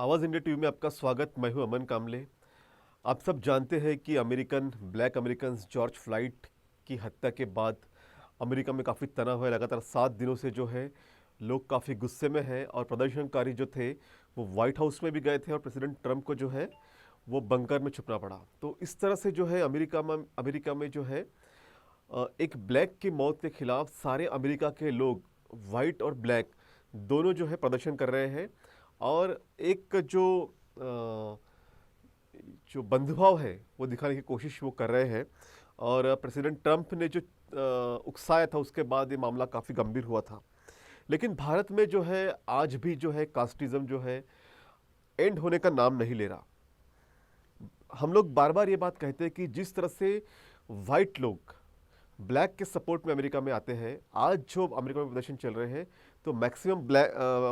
आवाज़ India TV में आपका स्वागत। मैं हूं अमन कामले। आप सब जानते हैं कि ब्लैक अमेरिकन जॉर्ज फ्लाइड की हत्या के बाद अमेरिका में काफ़ी तनाव है। लगातार 7 दिनों से जो है लोग काफ़ी गुस्से में हैं और प्रदर्शनकारी जो थे वो वाइट हाउस में भी गए थे और प्रेसिडेंट ट्रंप को जो है वो बंकर में छुपना पड़ा। तो इस तरह से जो है अमेरिका में जो है एक ब्लैक की मौत के खिलाफ सारे अमेरिका के लोग वाइट और ब्लैक दोनों जो है प्रदर्शन कर रहे हैं और एक जो बंधुभाव है वो दिखाने की कोशिश वो कर रहे हैं। और प्रेसिडेंट ट्रंप ने जो उकसाया था उसके बाद ये मामला काफ़ी गंभीर हुआ था। लेकिन भारत में जो है आज भी जो है कास्टिज्म जो है एंड होने का नाम नहीं ले रहा। हम लोग बार बार ये बात कहते हैं कि जिस तरह से वाइट लोग ब्लैक के सपोर्ट में अमेरिका में आते हैं, आज जो अमेरिका में प्रदर्शन चल रहे हैं तो मैक्सिमम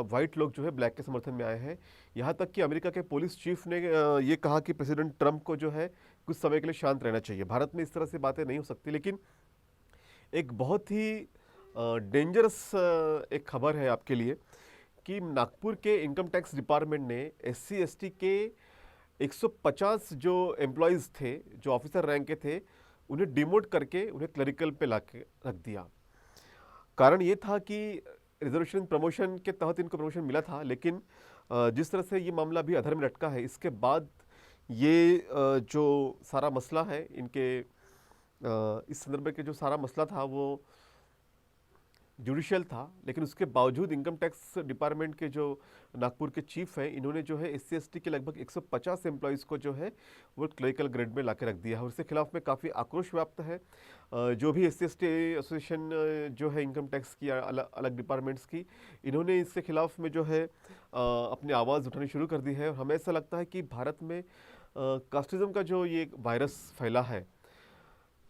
वाइट लोग जो है ब्लैक के समर्थन में आए हैं। यहाँ तक कि अमेरिका के पुलिस चीफ ने ये कहा कि प्रेसिडेंट ट्रंप को जो है कुछ समय के लिए शांत रहना चाहिए। भारत में इस तरह से बातें नहीं हो सकती। लेकिन एक बहुत ही डेंजरस एक खबर है आपके लिए कि नागपुर के इनकम टैक्स डिपार्टमेंट ने SC ST के 150 जो एम्प्लॉयज़ थे, जो ऑफिसर रैंक के थे, उन्हें डिमोट करके उन्हें क्लरिकल पे ला के रख दिया। कारण ये था कि रिजर्वेशन प्रमोशन के तहत इनको प्रमोशन मिला था। लेकिन जिस तरह से ये मामला अभी अधर में लटका है, इसके बाद ये जो सारा मसला है इनके इस संदर्भ के जो सारा मसला था वो जुडिशियल था। लेकिन उसके बावजूद इनकम टैक्स डिपार्टमेंट के जो नागपुर के चीफ हैं, इन्होंने जो है SC ST के लगभग 150 एम्प्लॉयज़ को जो है वो क्लरिकल ग्रेड में ला के रख दिया है और इसके खिलाफ में काफ़ी आक्रोश व्याप्त है। जो भी SC ST एसोसिएशन जो है इनकम टैक्स की अलग अलग डिपार्टमेंट्स की, इन्होंने इसके खिलाफ में जो है अपनी आवाज़ उठानी शुरू कर दी है। और हमें ऐसा लगता है कि भारत में कास्टिज्म का जो ये वायरस फैला है,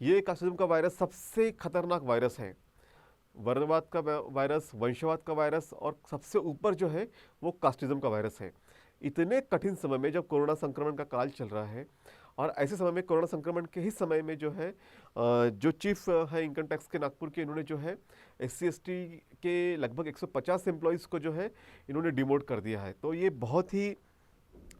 ये कास्टिज्म का वायरस सबसे खतरनाक वायरस है। वर्णवाद का वायरस, वंशवाद का वायरस और सबसे ऊपर जो है वो कास्टिज्म का वायरस है। इतने कठिन समय में जब कोरोना संक्रमण का काल चल रहा है और ऐसे समय में कोरोना संक्रमण के ही समय में जो है जो चीफ है इनकम टैक्स के नागपुर के, इन्होंने जो है SC ST के लगभग 150 एम्प्लॉयज़ को जो है इन्होंने डिमोट कर दिया है। तो ये बहुत ही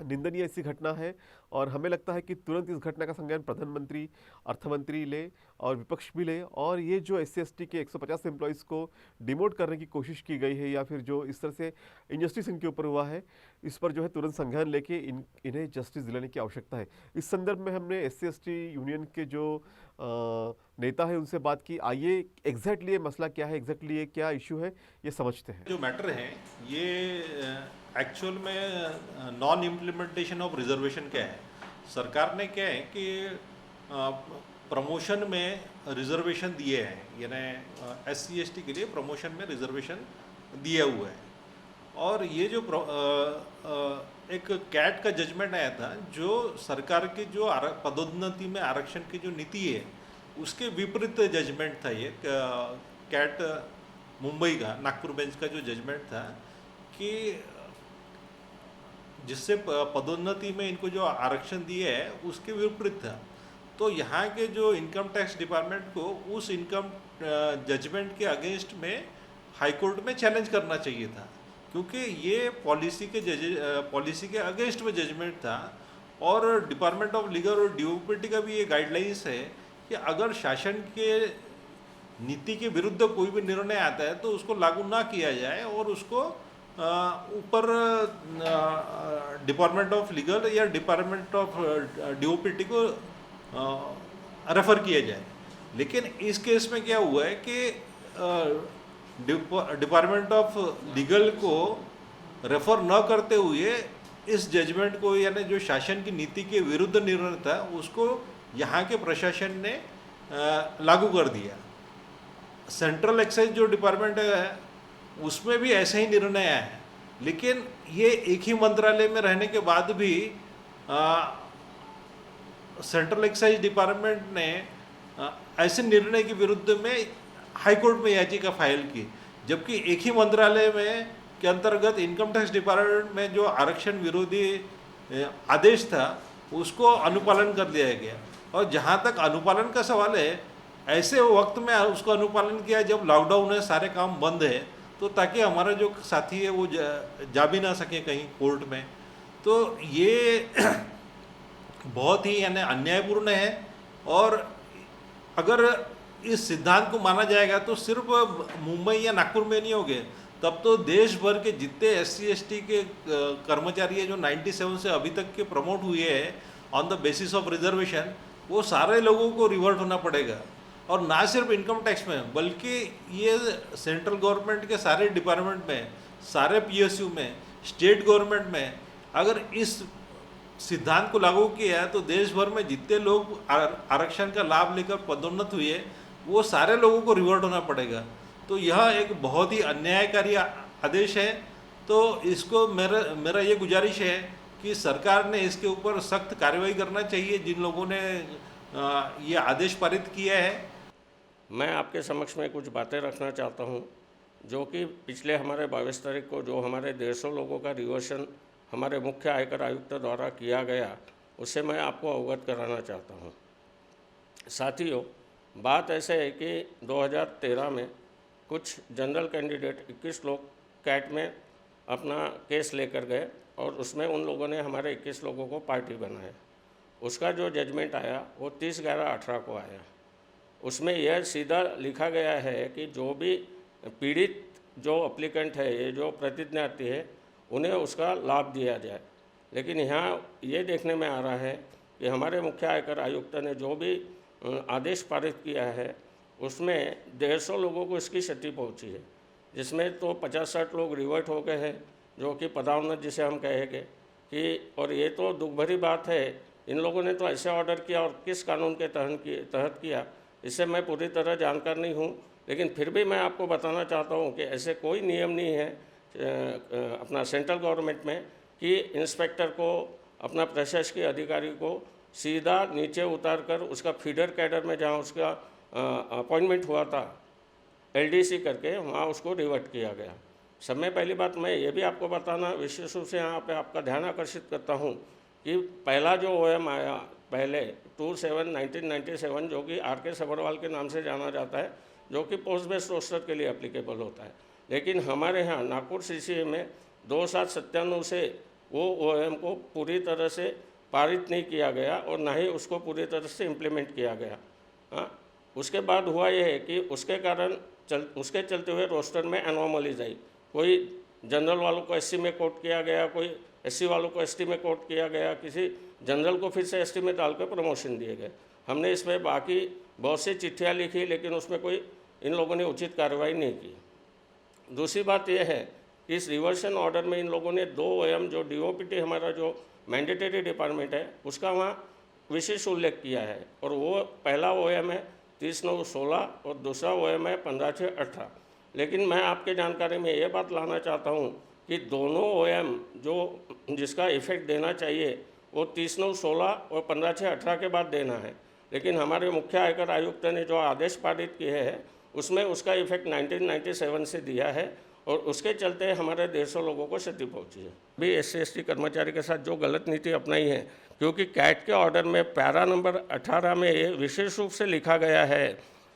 निंदनीय ऐसी घटना है और हमें लगता है कि तुरंत इस घटना का संज्ञान प्रधानमंत्री, अर्थमंत्री ले और विपक्ष भी ले। और ये जो SC ST के 150 एम्प्लॉयज़ को डिमोट करने की कोशिश की गई है या फिर जो इस तरह से इनजस्टिस इनके ऊपर हुआ है, इस पर जो है तुरंत संज्ञान लेके इन्हें जस्टिस दिलाने की आवश्यकता है। इस संदर्भ में हमने SC ST यूनियन के जो नेता है उनसे बात की। आइए एग्जैक्टली ये मसला क्या है, एग्जैक्टली ये क्या इशू है, ये समझते हैं। जो मैटर है ये एक्चुअल में नॉन इम्प्लीमेंटेशन ऑफ रिजर्वेशन क्या है। सरकार ने क्या है कि प्रमोशन में रिजर्वेशन दिए हैं, यानी SC ST के लिए प्रमोशन में रिजर्वेशन दिया हुआ है। और ये जो एक कैट का जजमेंट आया था, जो सरकार के जो पदोन्नति में आरक्षण की जो नीति है उसके विपरीत जजमेंट था। ये कैट मुंबई का नागपुर बेंच का जो जजमेंट था कि जिससे पदोन्नति में इनको जो आरक्षण दिए है उसके विपरीत था। तो यहाँ के जो इनकम टैक्स डिपार्टमेंट को उस इनकम जजमेंट के अगेंस्ट में हाई कोर्ट में चैलेंज करना चाहिए था, क्योंकि ये पॉलिसी के अगेंस्ट में जजमेंट था। और डिपार्टमेंट ऑफ लीगल और DOPT का भी ये गाइडलाइंस है कि अगर शासन के नीति के विरुद्ध कोई भी निर्णय आता है तो उसको लागू ना किया जाए और उसको ऊपर डिपार्टमेंट ऑफ लीगल या डिपार्टमेंट ऑफ DOPT को रेफर किया जाए। लेकिन इस केस में क्या हुआ है कि डिपार्टमेंट ऑफ लीगल को रेफर न करते हुए इस जजमेंट को, यानी जो शासन की नीति के विरुद्ध निर्णय था, उसको यहाँ के प्रशासन ने लागू कर दिया। सेंट्रल एक्साइज जो डिपार्टमेंट है उसमें भी ऐसा ही निर्णय आया है। लेकिन ये एक ही मंत्रालय में रहने के बाद भी सेंट्रल एक्साइज डिपार्टमेंट ने ऐसे निर्णय के विरुद्ध में हाई कोर्ट में याचिका फाइल की, जबकि एक ही मंत्रालय में के अंतर्गत इनकम टैक्स डिपार्टमेंट में जो आरक्षण विरोधी आदेश था उसको अनुपालन कर दिया गया। और जहाँ तक अनुपालन का सवाल है, ऐसे वक्त में उसको अनुपालन किया जब लॉकडाउन है, सारे काम बंद है, तो ताकि हमारा जो साथी है वो जा भी ना सके कहीं कोर्ट में। तो ये बहुत ही यानी अन्यायपूर्ण है। और अगर इस सिद्धांत को माना जाएगा तो सिर्फ मुंबई या नागपुर में नहीं होंगे, तब तो देश भर के जितने SC/ST के कर्मचारी है जो 97 से अभी तक के प्रमोट हुए हैं on the basis of reservation, वो सारे लोगों को रिवर्ट होना पड़ेगा। और ना सिर्फ इनकम टैक्स में, बल्कि ये सेंट्रल गवर्नमेंट के सारे डिपार्टमेंट में, सारे PSU में, स्टेट गवर्नमेंट में अगर इस सिद्धांत को लागू किया है तो देश भर में जितने लोग आरक्षण का लाभ लेकर पदोन्नत हुए वो सारे लोगों को रिवर्ट होना पड़ेगा। तो यह एक बहुत ही अन्यायकारी आदेश है। तो इसको मेरा ये गुजारिश है कि सरकार ने इसके ऊपर सख्त कार्रवाई करना चाहिए जिन लोगों ने ये आदेश पारित किया है। मैं आपके समक्ष में कुछ बातें रखना चाहता हूं, जो कि पिछले हमारे 22 तारीख को जो हमारे 150 लोगों का रिवर्सन हमारे मुख्य आयकर आयुक्त द्वारा किया गया, उससे मैं आपको अवगत कराना चाहता हूं। साथियों, बात ऐसे है कि 2013 में कुछ जनरल कैंडिडेट 21 लोग कैट में अपना केस लेकर गए और उसमें उन लोगों ने हमारे 21 लोगों को पार्टी बनाया। उसका जो जजमेंट आया वो 30/11/18 को आया। उसमें यह सीधा लिखा गया है कि जो भी पीड़ित जो अप्लीकेंट है, ये जो प्रतिज्ञार्थी है, उन्हें उसका लाभ दिया जाए। लेकिन यहाँ ये देखने में आ रहा है कि हमारे मुख्य आयकर आयुक्त ने जो भी आदेश पारित किया है उसमें 150 लोगों को इसकी क्षति पहुँची है, जिसमें तो 50-60 लोग रिवर्ट हो गए हैं, जो कि पदोन्नत जिसे हम कहेंगे कि। और ये तो दुख भरी बात है, इन लोगों ने तो ऐसे ऑर्डर किया और किस कानून के तहत किया, इससे मैं पूरी तरह जानकार नहीं हूँ। लेकिन फिर भी मैं आपको बताना चाहता हूँ कि ऐसे कोई नियम नहीं है अपना सेंट्रल गवर्नमेंट में कि इंस्पेक्टर को, अपना प्रशासकीय अधिकारी को सीधा नीचे उतार कर उसका फीडर कैडर में जहाँ उसका अपॉइंटमेंट हुआ था LDC करके, वहाँ उसको रिवर्ट किया गया। सब में पहली बात मैं ये भी आपको बताना विशेष रूप से यहाँ पे आपका ध्यान आकर्षित करता हूँ कि पहला जो OM आया पहले 27/1997, जो कि RK सबरवाल के नाम से जाना जाता है, जो कि पोस्ट बेस्ड रोस्टर के लिए एप्लीकेबल होता है। लेकिन हमारे यहाँ नागपुर CCA में 2797 से वो OM को पूरी तरह से पारित नहीं किया गया और ना ही उसको पूरी तरह से इम्प्लीमेंट किया गया। हाँ, उसके बाद हुआ ये है कि उसके कारण उसके चलते हुए रोस्टर में एनोमलीज आई। कोई जनरल वालों को SC में कोट किया गया, कोई SC वालों को ST में कोट किया गया, किसी जनरल को फिर से ST में डालकर प्रमोशन दिए गए। हमने इसमें बाकी बहुत सी चिट्ठियाँ लिखी, लेकिन उसमें कोई इन लोगों ने उचित कार्रवाई नहीं की। दूसरी बात यह है कि इस रिवर्सन ऑर्डर में इन लोगों ने 2 OM जो DOPT हमारा जो मैंडेटरी डिपार्टमेंट है उसका वहाँ विशेष उल्लेख किया है, और वो पहला OM है 30/9/16 और दूसरा OM है 15/6/18। लेकिन मैं आपके जानकारी में ये बात लाना चाहता हूँ कि दोनों OM जो जिसका इफ़ेक्ट देना चाहिए वो 30/9/16 और 15/6/18 के बाद देना है। लेकिन हमारे मुख्य आयकर आयुक्त ने जो आदेश पारित किए हैं उसमें उसका इफेक्ट 1997 से दिया है, और उसके चलते हमारे 150 लोगों को क्षति पहुंची है। भी SC/ST कर्मचारी के साथ जो गलत नीति अपनाई है, क्योंकि कैट के ऑर्डर में पैरा नंबर 18 में ये विशेष रूप से लिखा गया है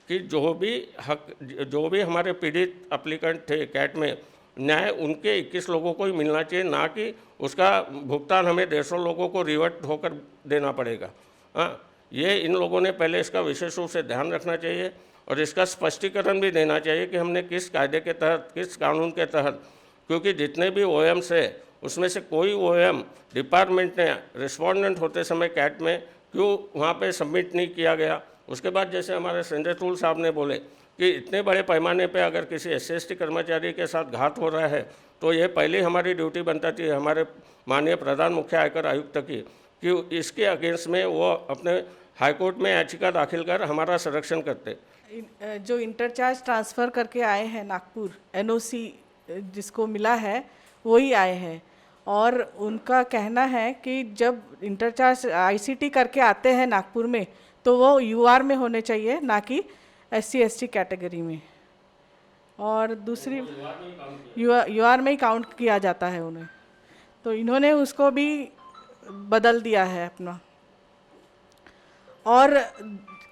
कि जो भी हमारे पीड़ित एप्लीकेंट थे कैट में, न्याय उनके 21 लोगों को ही मिलना चाहिए, ना कि उसका भुगतान हमें 150 लोगों को रिवर्ट होकर देना पड़ेगा। हाँ, ये इन लोगों ने पहले इसका विशेष रूप से ध्यान रखना चाहिए और इसका स्पष्टीकरण भी देना चाहिए कि हमने किस कायदे के तहत, किस कानून के तहत, क्योंकि जितने भी OMs है उसमें से कोई OM डिपार्टमेंट ने रिस्पोंडेंट होते समय कैट में क्यों वहाँ पे सबमिट नहीं किया गया। उसके बाद जैसे हमारे संजय तूल साहब ने बोले कि इतने बड़े पैमाने पे अगर किसी SC/ST कर्मचारी के साथ घात हो रहा है तो ये पहले हमारी ड्यूटी बनता थी हमारे माननीय प्रधान मुख्य आयकर आयुक्त की कि इसके अगेंस्ट में वो अपने हाईकोर्ट में याचिका दाखिल कर हमारा संरक्षण करते। जो इंटरचार्ज ट्रांसफ़र करके आए हैं नागपुर, NOC जिसको मिला है वही आए हैं, और उनका कहना है कि जब इंटरचार्ज ICT करके आते हैं नागपुर में तो वो UR में होने चाहिए, ना कि SC/ST कैटेगरी में। और दूसरी UR में ही काउंट किया जाता है उन्हें, तो इन्होंने उसको भी बदल दिया है अपना। और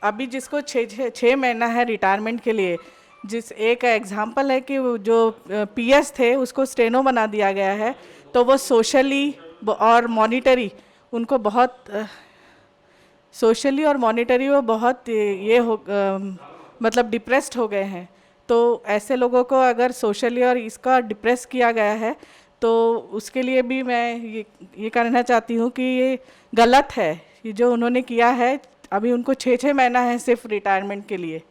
अभी जिसको 6 महीना है रिटायरमेंट के लिए, जिस एक एग्जांपल है कि जो PS थे उसको स्टेनो बना दिया गया है, तो वो सोशली और मॉनिटरी उनको बहुत सोशली और मॉनिटरी वो बहुत ये हो मतलब डिप्रेस्ड हो गए हैं। तो ऐसे लोगों को अगर सोशली और इसका डिप्रेस किया गया है तो उसके लिए भी मैं ये कहना चाहती हूँ कि ये गलत है। ये जो उन्होंने किया है, अभी उनको 6-6 महीना है सिर्फ रिटायरमेंट के लिए।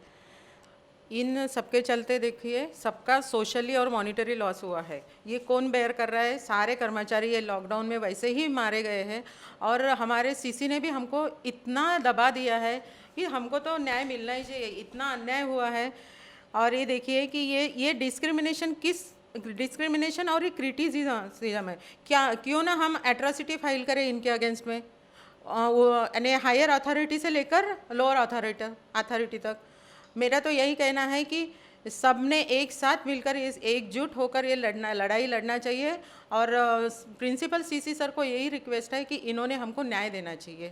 इन सबके चलते देखिए सबका सोशली और मॉनिटरी लॉस हुआ है। ये कौन बेयर कर रहा है? सारे कर्मचारी ये लॉकडाउन में वैसे ही मारे गए हैं और हमारे सीसी ने भी हमको इतना दबा दिया है कि हमको तो न्याय मिलना ही चाहिए, इतना अन्याय हुआ है। और ये देखिए कि ये डिस्क्रिमिनेशन और ये क्रिटिसिज्म है। क्यों ना हम एट्रोसिटी फाइल करें इनके अगेंस्ट में, वो यानी हायर अथॉरिटी से लेकर लोअर अथॉरिटी तक। मेरा तो यही कहना है कि सब ने एक साथ मिलकर एकजुट होकर ये लड़ाई लड़ना चाहिए और प्रिंसिपल सीसी सर को यही रिक्वेस्ट है कि इन्होंने हमको न्याय देना चाहिए।